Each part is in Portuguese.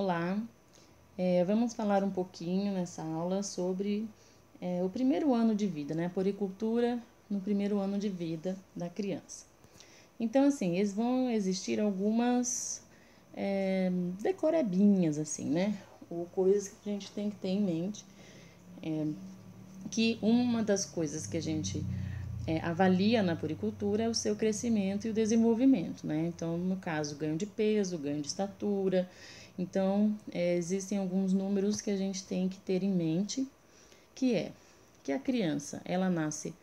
Olá, vamos falar um pouquinho nessa aula sobre o primeiro ano de vida, né? Puericultura no primeiro ano de vida da criança. Então, assim, vão existir algumas decorebinhas, assim, né? Ou coisas que a gente tem que ter em mente. Que uma das coisas que a gente avalia na puericultura é o seu crescimento e o desenvolvimento, né? Então, no caso, ganho de peso, ganho de estatura. Então, existem alguns números que a gente tem que ter em mente, que é que a criança, ela nasce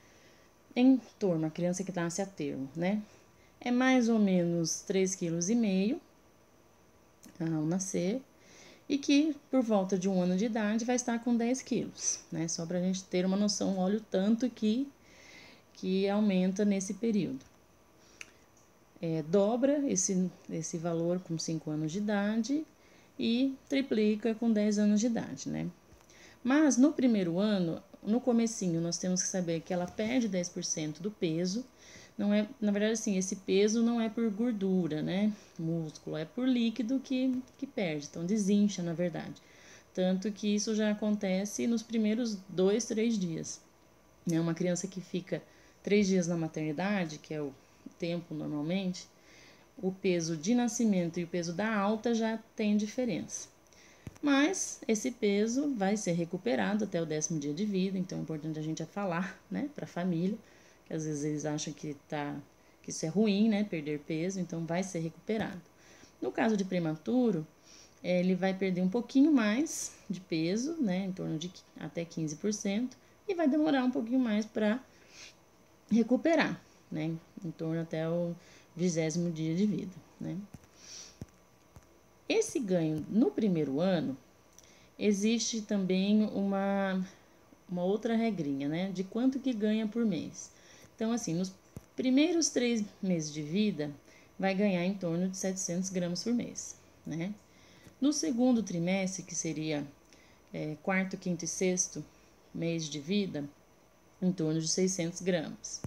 em torno, a criança que nasce a termo, né? É mais ou menos 3,5 kg ao nascer, e que por volta de 1 ano de idade vai estar com 10 quilos, né? Só para a gente ter uma noção, olha o tanto que aumenta nesse período. Dobra esse valor com 5 anos de idade e triplica com 10 anos de idade, né? Mas no primeiro ano, no comecinho, nós temos que saber que ela perde 10% do peso. Não é, na verdade, assim, esse peso não é por gordura, né? Músculo, é por líquido que perde. Então, desincha, na verdade. Tanto que isso já acontece nos primeiros 2, 3 dias. Né? Uma criança que fica 3 dias na maternidade, que é o tempo normalmente, o peso de nascimento e o peso da alta já tem diferença. Mas esse peso vai ser recuperado até o 10º dia de vida, então é importante a gente falar, né, para a família, que às vezes eles acham que isso é ruim, né, perder peso, então vai ser recuperado. No caso de prematuro, ele vai perder um pouquinho mais de peso, né, em torno de até 15%, e vai demorar um pouquinho mais para recuperar, né, em torno até o 20º dia de vida, né. Esse ganho no primeiro ano, existe também uma outra regrinha, né, de quanto que ganha por mês. Então, assim, nos primeiros 3 meses de vida, vai ganhar em torno de 700 gramas por mês, né. No segundo trimestre, que seria quarto, quinto e sexto mês de vida, em torno de 600 gramas.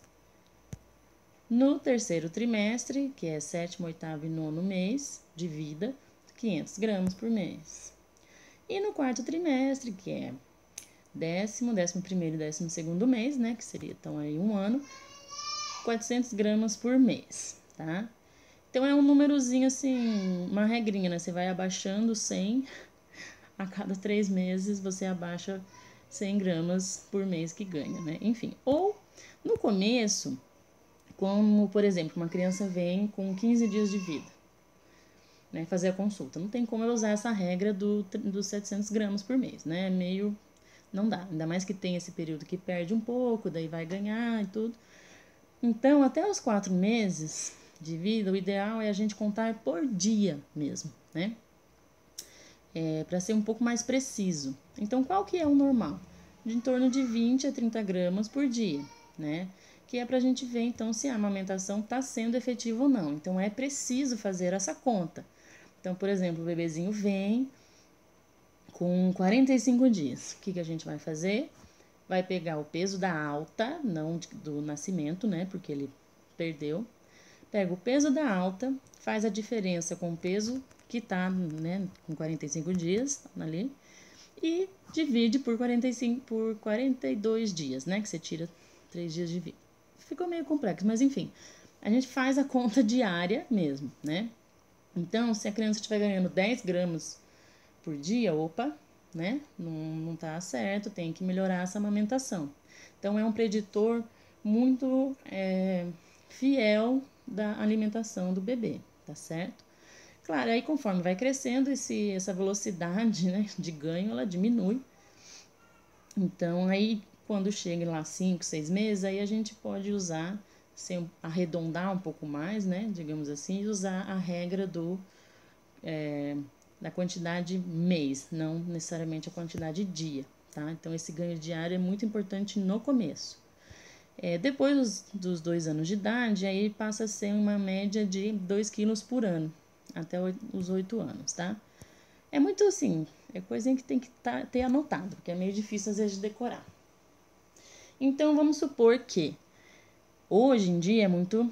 No terceiro trimestre, que é sétimo, oitavo e nono mês de vida, 500 gramas por mês. E no quarto trimestre, que é 11º e 12º mês, né, que seria então aí 1 ano, 400 gramas por mês, tá? Então é um númerozinho assim, uma regrinha, né? Você vai abaixando 100, a cada 3 meses você abaixa 100 gramas por mês que ganha, né? Enfim, ou no começo, como por exemplo, uma criança vem com 15 dias de vida, né, fazer a consulta. Não tem como eu usar essa regra dos 700 gramas por mês, né? Meio não dá, ainda mais que tem esse período que perde um pouco, daí vai ganhar e tudo. Então, até os 4 meses de vida, o ideal é a gente contar por dia mesmo, né? Para ser um pouco mais preciso. Então, qual que é o normal? De em torno de 20 a 30 gramas por dia, né? Que é para a gente ver, então, se a amamentação está sendo efetiva ou não. Então, é preciso fazer essa conta. Então, por exemplo, o bebezinho vem com 45 dias. O que a gente vai fazer? Vai pegar o peso da alta, não do nascimento, né? Porque ele perdeu. Pega o peso da alta, faz a diferença com o peso que tá, né, com 45 dias ali, e divide por 42 dias, né? Que você tira 3 dias de vida. Ficou meio complexo, mas enfim. A gente faz a conta diária mesmo, né? Então, se a criança estiver ganhando 10 gramas por dia, opa, né? Não tá certo, tem que melhorar essa amamentação. Então, é um preditor muito fiel da alimentação do bebê, tá certo? Claro, aí conforme vai crescendo, essa velocidade, né, de ganho, ela diminui. Então, aí quando chega lá 5, 6 meses, aí a gente pode usar, arredondar um pouco mais, né, digamos assim, e usar a regra da quantidade mês, não necessariamente a quantidade dia, tá? Então, esse ganho diário é muito importante no começo. Depois dos 2 anos de idade, aí passa a ser uma média de 2 quilos por ano, até os 8 anos, tá? É muito assim, é coisinha que tem que ter anotado, porque é meio difícil às vezes de decorar. Então, vamos supor que Hoje em dia é muito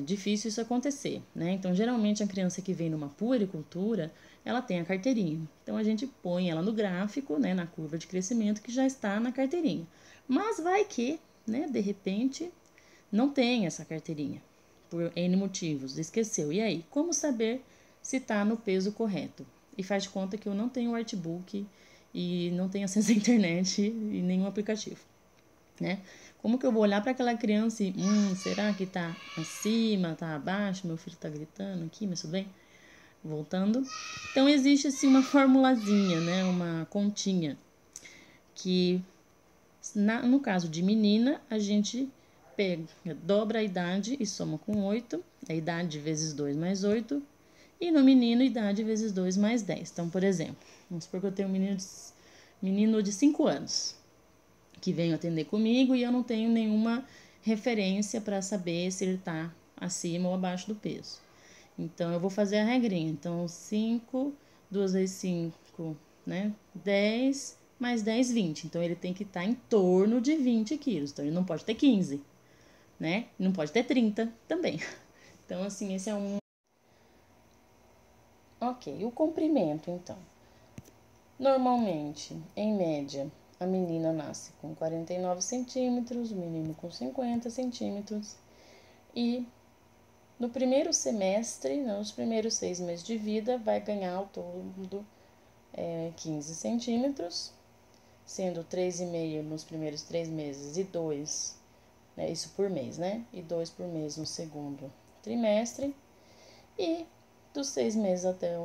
difícil isso acontecer, né? Então, geralmente, a criança que vem numa puericultura, ela tem a carteirinha. Então, a gente põe ela no gráfico, né, na curva de crescimento, que já está na carteirinha. Mas vai que, né, de repente, não tem essa carteirinha, por N motivos, esqueceu. E aí, como saber se está no peso correto? E faz de conta que eu não tenho artbook e não tenho acesso à internet e nenhum aplicativo, né? Como que eu vou olhar para aquela criança e, será que tá acima, tá abaixo? Meu filho tá gritando aqui, mas tudo bem? Voltando. Então, existe assim uma formulazinha, né? Uma continha que, no caso de menina, a gente pega, dobra a idade e soma com 8, a idade vezes 2 mais 8, e no menino, idade vezes 2 mais 10. Então, por exemplo, vamos supor que eu tenho um menino de 5 anos que vem atender comigo e eu não tenho nenhuma referência para saber se ele está acima ou abaixo do peso. Então, eu vou fazer a regrinha. Então, 5, 2 vezes 5, né? 10, mais 10, 20. Então, ele tem que estar em torno de 20 quilos. Então, ele não pode ter 15, né? Não pode ter 30 também. Então, assim, esse é um... Ok, o comprimento, então. Normalmente, em média, a menina nasce com 49 centímetros, o menino com 50 centímetros. E no primeiro semestre, nos primeiros 6 meses de vida, vai ganhar ao todo 15 centímetros, sendo 3,5 nos primeiros 3 meses e 2, né, isso por mês, né? E 2 por mês no segundo trimestre. E dos 6 meses até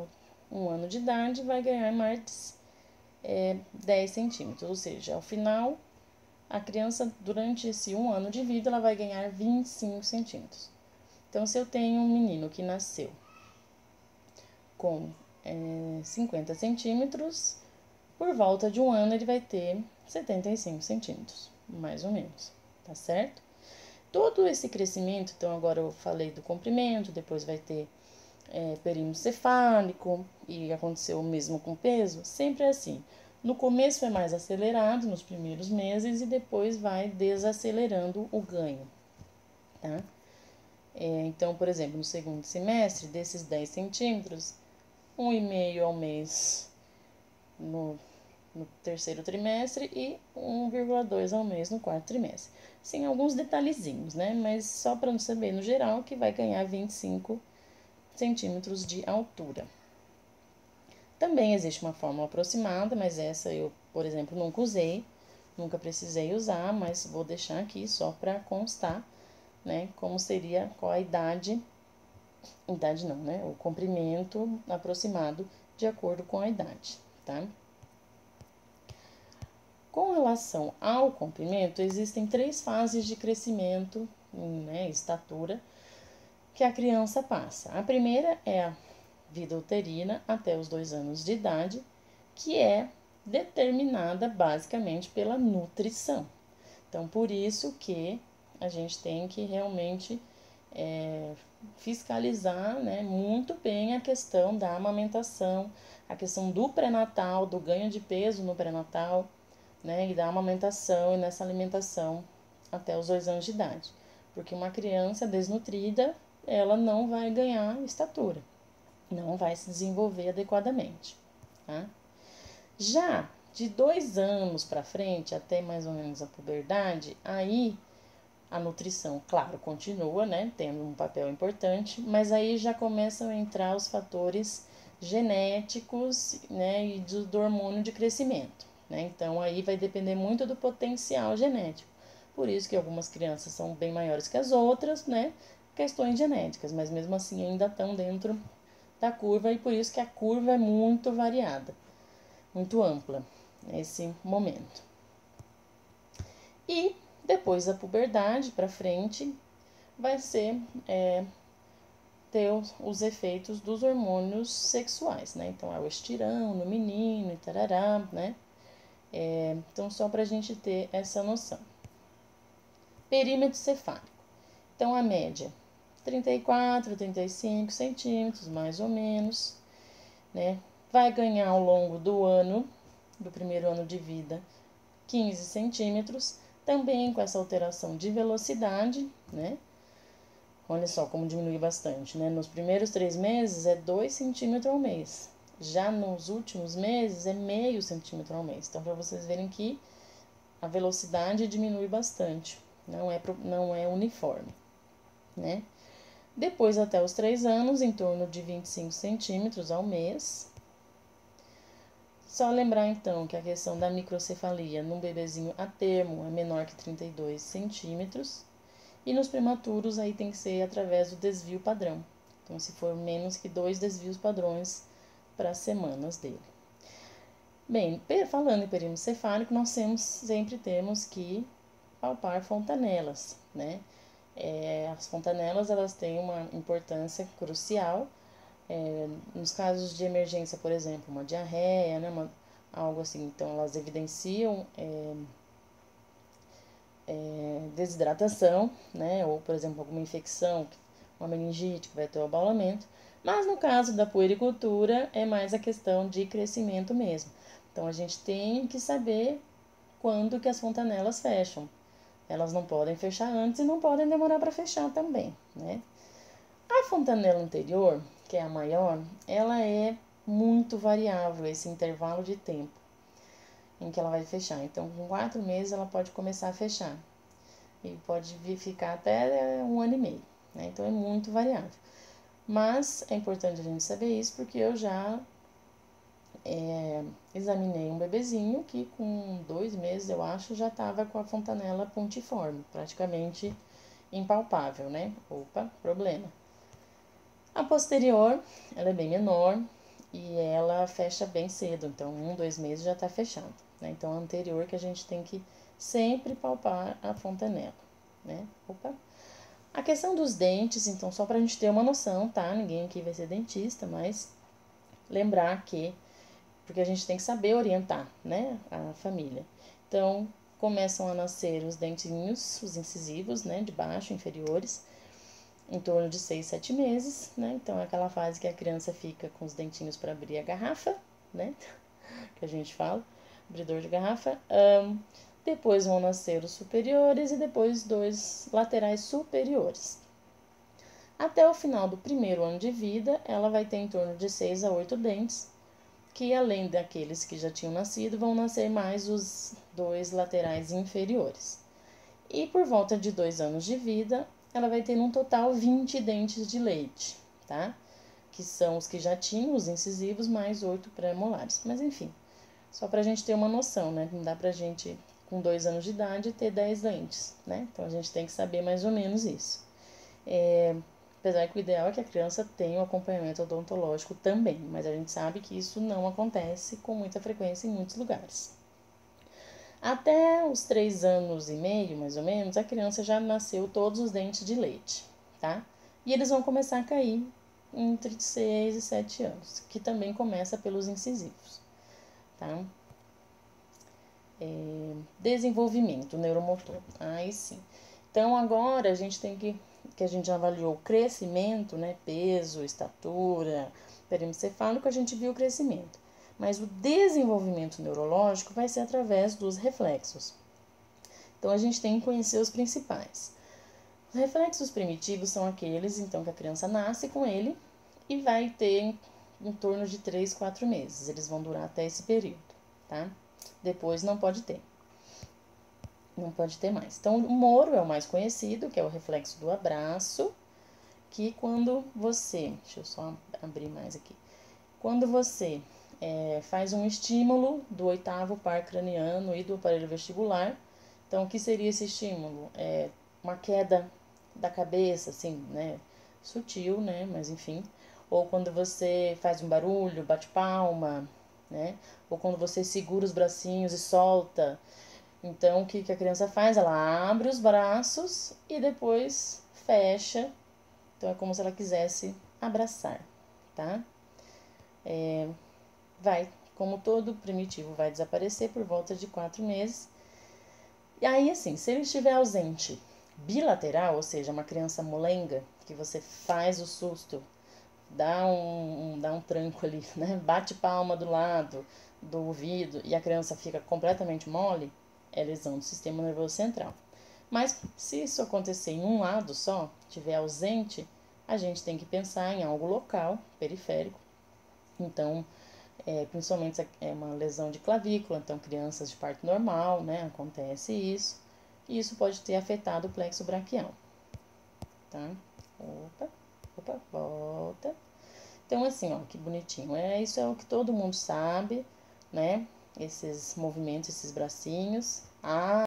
1 ano de idade, vai ganhar mais 10 centímetros, ou seja, ao final, a criança, durante esse 1 ano de vida, ela vai ganhar 25 centímetros. Então, se eu tenho um menino que nasceu com 50 centímetros, por volta de 1 ano ele vai ter 75 centímetros, mais ou menos, tá certo? Todo esse crescimento, então agora eu falei do comprimento, depois vai ter perímetro cefálico, e aconteceu o mesmo com peso, sempre é assim. No começo é mais acelerado, nos primeiros meses, e depois vai desacelerando o ganho, tá? Então, por exemplo, no segundo semestre, desses 10 centímetros, 1,5 ao mês no terceiro trimestre e 1,2 ao mês no quarto trimestre. Sim, alguns detalhezinhos, né? Mas só para não saber, no geral, que vai ganhar 25 centímetros de altura. Também existe uma fórmula aproximada, mas essa eu, por exemplo, nunca usei, nunca precisei usar, mas vou deixar aqui só para constar, né, como seria, qual a idade não, né, o comprimento aproximado de acordo com a idade, tá? Com relação ao comprimento, existem 3 fases de crescimento, né, estatura, que a criança passa. A primeira é a vida uterina até os 2 anos de idade, que é determinada basicamente pela nutrição. Então, por isso que a gente tem que realmente fiscalizar, né, muito bem a questão da amamentação, a questão do pré-natal, do ganho de peso no pré-natal, né, e da amamentação e nessa alimentação até os 2 anos de idade. Porque uma criança desnutrida, ela não vai ganhar estatura, não vai se desenvolver adequadamente, tá? Já de 2 anos para frente, até mais ou menos a puberdade, aí a nutrição, claro, continua, né, tendo um papel importante, mas aí já começam a entrar os fatores genéticos, né, e do hormônio de crescimento, né? Então aí vai depender muito do potencial genético. Por isso que algumas crianças são bem maiores que as outras, né? Questões genéticas, mas mesmo assim ainda estão dentro da curva e por isso que a curva é muito variada, muito ampla nesse momento. E depois da puberdade para frente vai ser ter os efeitos dos hormônios sexuais, né? Então é o estirão no menino e tarará, né? Então só para a gente ter essa noção. Perímetro cefálico. Então a média 34, 35 centímetros, mais ou menos, né? Vai ganhar ao longo do ano, do primeiro ano de vida, 15 centímetros, também com essa alteração de velocidade, né? Olha só como diminui bastante, né? Nos primeiros 3 meses é 2 centímetros ao mês. Já nos últimos meses é meio centímetro ao mês. Então, para vocês verem que a velocidade diminui bastante. Não é uniforme, né? Depois, até os 3 anos, em torno de 25 centímetros ao mês. Só lembrar, então, que a questão da microcefalia num bebezinho a termo é menor que 32 centímetros. E nos prematuros, aí tem que ser através do desvio padrão. Então, se for menos que 2 desvios padrões para as semanas dele. Bem, falando em período cefálico, nós sempre temos que palpar fontanelas, né? As fontanelas, elas têm uma importância crucial. Nos casos de emergência, por exemplo, uma diarreia, né? Algo assim, então elas evidenciam desidratação, né? Ou, por exemplo, alguma infecção, uma meningite que vai ter o abaulamento. Mas no caso da puericultura, é mais a questão de crescimento mesmo. Então, a gente tem que saber quando que as fontanelas fecham. Elas não podem fechar antes e não podem demorar para fechar também, né? A fontanela anterior, que é a maior, ela é muito variável, esse intervalo de tempo em que ela vai fechar. Então, com 4 meses, ela pode começar a fechar. E pode ficar até 1 ano e meio, né? Então, é muito variável. Mas é importante a gente saber isso, porque eu já examinei um bebezinho que com 2 meses, eu acho, já estava com a fontanela pontiforme, praticamente impalpável, né? Opa, problema. A posterior, ela é bem menor e ela fecha bem cedo, então 1, 2 meses já está fechado, né? Então, a anterior que a gente tem que sempre palpar a fontanela, né? Opa. A questão dos dentes, então, só para a gente ter uma noção, tá? Ninguém aqui vai ser dentista, mas lembrar que, porque a gente tem que saber orientar, né, a família. Então, começam a nascer os dentinhos, os incisivos, né, de baixo, inferiores, em torno de 6, 7 meses, né? Então, é aquela fase que a criança fica com os dentinhos para abrir a garrafa, né? Que a gente fala, abridor de garrafa. Depois vão nascer os superiores e depois 2 laterais superiores. Até o final do primeiro ano de vida, ela vai ter em torno de 6 a 8 dentes, que além daqueles que já tinham nascido, vão nascer mais os 2 laterais inferiores. E por volta de 2 anos de vida, ela vai ter um total 20 dentes de leite, tá? Que são os que já tinham, os incisivos, mais 8 pré-molares. Mas enfim, só pra gente ter uma noção, né? Não dá pra gente, com 2 anos de idade, ter 10 dentes, né? Então a gente tem que saber mais ou menos isso. Apesar que o ideal é que a criança tenha um acompanhamento odontológico também, mas a gente sabe que isso não acontece com muita frequência em muitos lugares. Até os 3 anos e meio, mais ou menos, a criança já nasceu todos os dentes de leite, tá? E eles vão começar a cair entre 6 e 7 anos, que também começa pelos incisivos, tá? Desenvolvimento neuromotor, aí sim. Então, agora a gente tem que a gente já avaliou o crescimento, né, peso, estatura, perímetro cefálico, a gente viu o crescimento. Mas o desenvolvimento neurológico vai ser através dos reflexos. Então, a gente tem que conhecer os principais. Os reflexos primitivos são aqueles, então, que a criança nasce com ele e vai ter em torno de 3, 4 meses. Eles vão durar até esse período, tá? Depois não pode ter. Não pode ter mais. Então, o Moro é o mais conhecido, que é o reflexo do abraço, que quando você... Deixa eu só abrir mais aqui. Quando você faz um estímulo do 8º par craniano e do aparelho vestibular, então, o que seria esse estímulo? Uma queda da cabeça, assim, né? Sutil, né? Mas, enfim. Ou quando você faz um barulho, bate palma, né? Ou quando você segura os bracinhos e solta. Então, o que a criança faz? Ela abre os braços e depois fecha. Então, é como se ela quisesse abraçar, tá? Como todo primitivo, vai desaparecer por volta de 4 meses. E aí, assim, se ele estiver ausente bilateral, ou seja, uma criança molenga, que você faz o susto, dá um tranco ali, né? Bate palma do lado do ouvido e a criança fica completamente mole, é lesão do sistema nervoso central. Mas se isso acontecer em um lado só, estiver ausente, a gente tem que pensar em algo local, periférico. Então, principalmente se é uma lesão de clavícula, então crianças de parto normal, né, acontece isso. E isso pode ter afetado o plexo braquial, tá? Opa, opa, volta. Então, assim, ó, que bonitinho. Isso é o que todo mundo sabe, né? Esses movimentos, esses bracinhos. Ah,